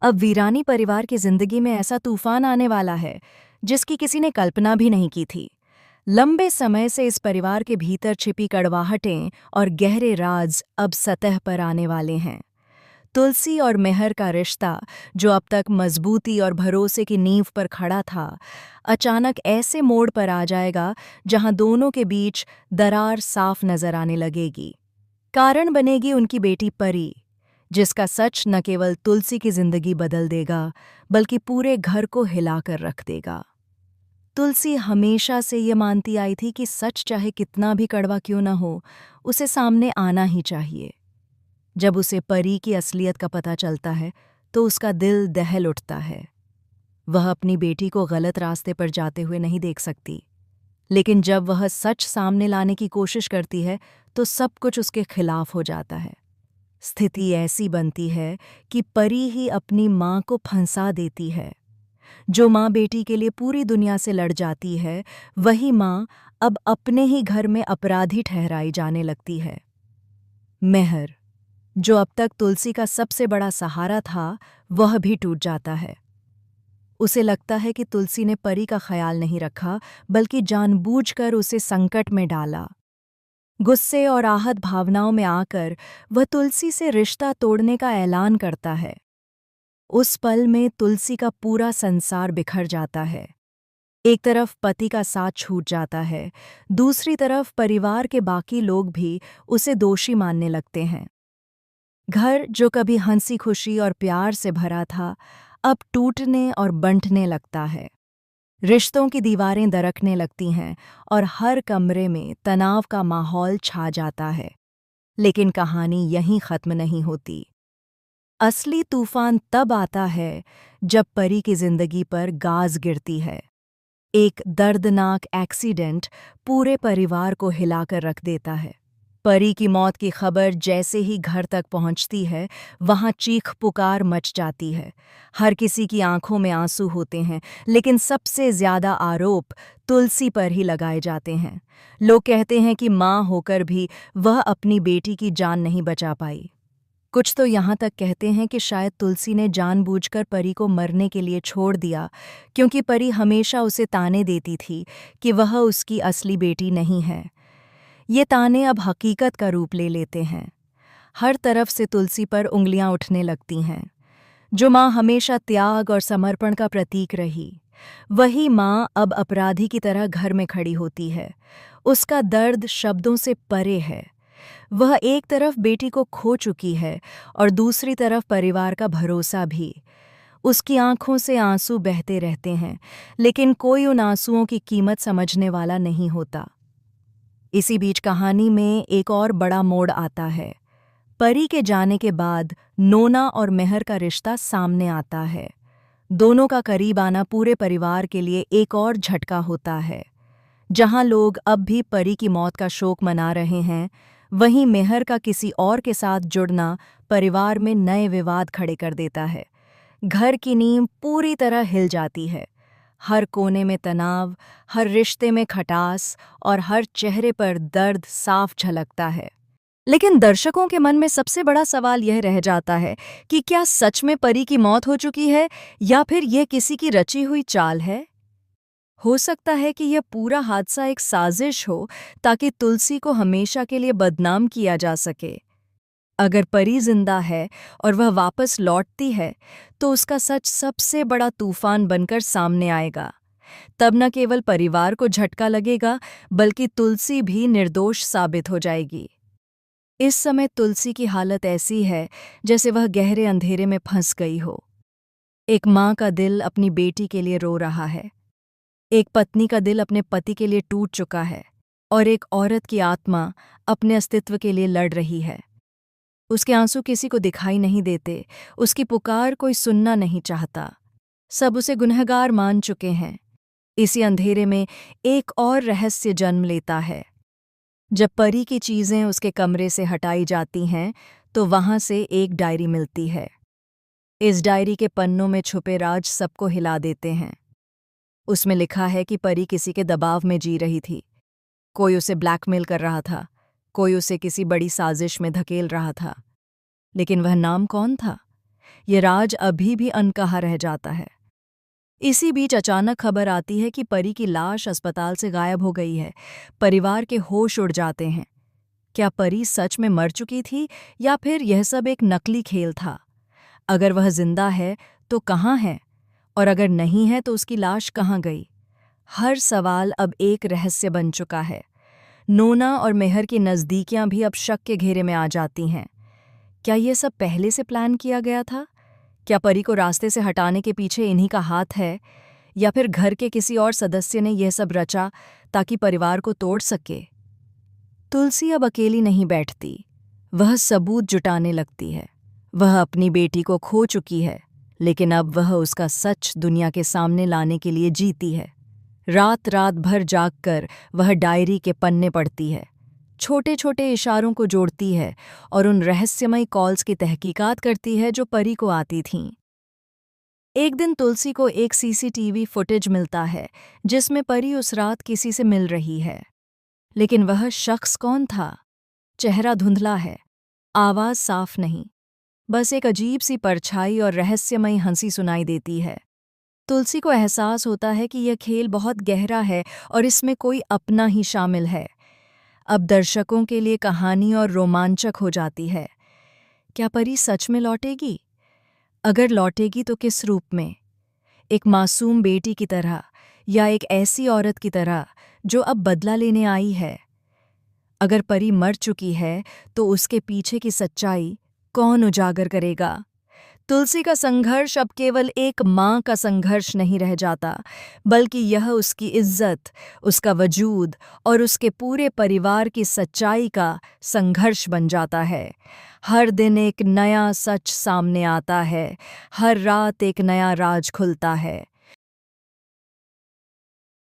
अब वीरानी परिवार की जिंदगी में ऐसा तूफान आने वाला है जिसकी किसी ने कल्पना भी नहीं की थी। लंबे समय से इस परिवार के भीतर छिपी कड़वाहटें और गहरे राज अब सतह पर आने वाले हैं। तुलसी और मेहर का रिश्ता, जो अब तक मजबूती और भरोसे की नींव पर खड़ा था, अचानक ऐसे मोड़ पर आ जाएगा जहां दोनों के बीच दरार साफ नजर आने लगेगी। कारण बनेगी उनकी बेटी परी, जिसका सच न केवल तुलसी की जिंदगी बदल देगा बल्कि पूरे घर को हिलाकर रख देगा। तुलसी हमेशा से ये मानती आई थी कि सच चाहे कितना भी कड़वा क्यों न हो, उसे सामने आना ही चाहिए। जब उसे परी की असलियत का पता चलता है तो उसका दिल दहल उठता है। वह अपनी बेटी को गलत रास्ते पर जाते हुए नहीं देख सकती, लेकिन जब वह सच सामने लाने की कोशिश करती है तो सब कुछ उसके खिलाफ हो जाता है। स्थिति ऐसी बनती है कि परी ही अपनी माँ को फंसा देती है। जो माँ बेटी के लिए पूरी दुनिया से लड़ जाती है, वही माँ अब अपने ही घर में अपराधी ठहराई जाने लगती है। मेहर, जो अब तक तुलसी का सबसे बड़ा सहारा था, वह भी टूट जाता है। उसे लगता है कि तुलसी ने परी का ख्याल नहीं रखा, बल्कि जानबूझकर उसे संकट में डाला। गुस्से और आहत भावनाओं में आकर वह तुलसी से रिश्ता तोड़ने का ऐलान करता है। उस पल में तुलसी का पूरा संसार बिखर जाता है। एक तरफ पति का साथ छूट जाता है, दूसरी तरफ परिवार के बाकी लोग भी उसे दोषी मानने लगते हैं। घर, जो कभी हंसी खुशी और प्यार से भरा था, अब टूटने और बंटने लगता है। रिश्तों की दीवारें दरकने लगती हैं और हर कमरे में तनाव का माहौल छा जाता है। लेकिन कहानी यहीं खत्म नहीं होती। असली तूफान तब आता है जब परी की जिंदगी पर गाज गिरती है। एक दर्दनाक एक्सीडेंट पूरे परिवार को हिलाकर रख देता है। परी की मौत की खबर जैसे ही घर तक पहुंचती है, वहां चीख पुकार मच जाती है। हर किसी की आंखों में आंसू होते हैं, लेकिन सबसे ज्यादा आरोप तुलसी पर ही लगाए जाते हैं। लोग कहते हैं कि मां होकर भी वह अपनी बेटी की जान नहीं बचा पाई। कुछ तो यहाँ तक कहते हैं कि शायद तुलसी ने जानबूझकर परी को मरने के लिए छोड़ दिया, क्योंकि परी हमेशा उसे ताने देती थी कि वह उसकी असली बेटी नहीं है। ये ताने अब हकीकत का रूप ले लेते हैं। हर तरफ से तुलसी पर उंगलियां उठने लगती हैं। जो माँ हमेशा त्याग और समर्पण का प्रतीक रही, वही माँ अब अपराधी की तरह घर में खड़ी होती है। उसका दर्द शब्दों से परे है। वह एक तरफ बेटी को खो चुकी है और दूसरी तरफ परिवार का भरोसा भी। उसकी आंखों से आंसू बहते रहते हैं, लेकिन कोई उन आंसुओं की कीमत समझने वाला नहीं होता। इसी बीच कहानी में एक और बड़ा मोड़ आता है। परी के जाने के बाद नोना और मेहर का रिश्ता सामने आता है। दोनों का करीब आना पूरे परिवार के लिए एक और झटका होता है। जहां लोग अब भी परी की मौत का शोक मना रहे हैं, वहीं मेहर का किसी और के साथ जुड़ना परिवार में नए विवाद खड़े कर देता है। घर की नींव पूरी तरह हिल जाती है। हर कोने में तनाव, हर रिश्ते में खटास और हर चेहरे पर दर्द साफ झलकता है। लेकिन दर्शकों के मन में सबसे बड़ा सवाल यह रह जाता है कि क्या सच में परी की मौत हो चुकी है या फिर यह किसी की रची हुई चाल है। हो सकता है कि यह पूरा हादसा एक साजिश हो, ताकि तुलसी को हमेशा के लिए बदनाम किया जा सके। अगर परी जिंदा है और वह वापस लौटती है, तो उसका सच सबसे बड़ा तूफान बनकर सामने आएगा। तब न केवल परिवार को झटका लगेगा, बल्कि तुलसी भी निर्दोष साबित हो जाएगी। इस समय तुलसी की हालत ऐसी है जैसे वह गहरे अंधेरे में फंस गई हो। एक माँ का दिल अपनी बेटी के लिए रो रहा है, एक पत्नी का दिल अपने पति के लिए टूट चुका है, और एक औरत की आत्मा अपने अस्तित्व के लिए लड़ रही है। उसके आंसू किसी को दिखाई नहीं देते, उसकी पुकार कोई सुनना नहीं चाहता। सब उसे गुनहगार मान चुके हैं। इसी अंधेरे में एक और रहस्य जन्म लेता है। जब परी की चीजें उसके कमरे से हटाई जाती हैं, तो वहां से एक डायरी मिलती है। इस डायरी के पन्नों में छुपे राज सबको हिला देते हैं। उसमें लिखा है कि परी किसी के दबाव में जी रही थी। कोई उसे ब्लैकमेल कर रहा था, कोई उसे किसी बड़ी साजिश में धकेल रहा था। लेकिन वह नाम कौन था? ये राज अभी भी अनकहा रह जाता है। इसी बीच अचानक खबर आती है कि परी की लाश अस्पताल से गायब हो गई है। परिवार के होश उड़ जाते हैं। क्या परी सच में मर चुकी थी या फिर यह सब एक नकली खेल था? अगर वह जिंदा है तो कहाँ है, और अगर नहीं है तो उसकी लाश कहाँ गई? हर सवाल अब एक रहस्य बन चुका है। नोना और मेहर की नज़दीकियां भी अब शक के घेरे में आ जाती हैं। क्या ये सब पहले से प्लान किया गया था? क्या परी को रास्ते से हटाने के पीछे इन्हीं का हाथ है, या फिर घर के किसी और सदस्य ने यह सब रचा ताकि परिवार को तोड़ सके? तुलसी अब अकेली नहीं बैठती। वह सबूत जुटाने लगती है। वह अपनी बेटी को खो चुकी है, लेकिन अब वह उसका सच दुनिया के सामने लाने के लिए जीती है। रात रात भर जागकर वह डायरी के पन्ने पढ़ती है, छोटे छोटे इशारों को जोड़ती है और उन रहस्यमयी कॉल्स की तहकीकात करती है जो परी को आती थीं। एक दिन तुलसी को एक सीसीटीवी फुटेज मिलता है जिसमें परी उस रात किसी से मिल रही है। लेकिन वह शख्स कौन था? चेहरा धुंधला है, आवाज साफ नहीं, बस एक अजीब सी परछाई और रहस्यमयी हंसी सुनाई देती है। तुलसी को एहसास होता है कि यह खेल बहुत गहरा है और इसमें कोई अपना ही शामिल है। अब दर्शकों के लिए कहानी और रोमांचक हो जाती है। क्या परी सच में लौटेगी? अगर लौटेगी तो किस रूप में? एक मासूम बेटी की तरह, या एक ऐसी औरत की तरह जो अब बदला लेने आई है? अगर परी मर चुकी है तो उसके पीछे की सच्चाई कौन उजागर करेगा? तुलसी का संघर्ष अब केवल एक माँ का संघर्ष नहीं रह जाता, बल्कि यह उसकी इज्जत, उसका वजूद और उसके पूरे परिवार की सच्चाई का संघर्ष बन जाता है। हर दिन एक नया सच सामने आता है, हर रात एक नया राज खुलता है।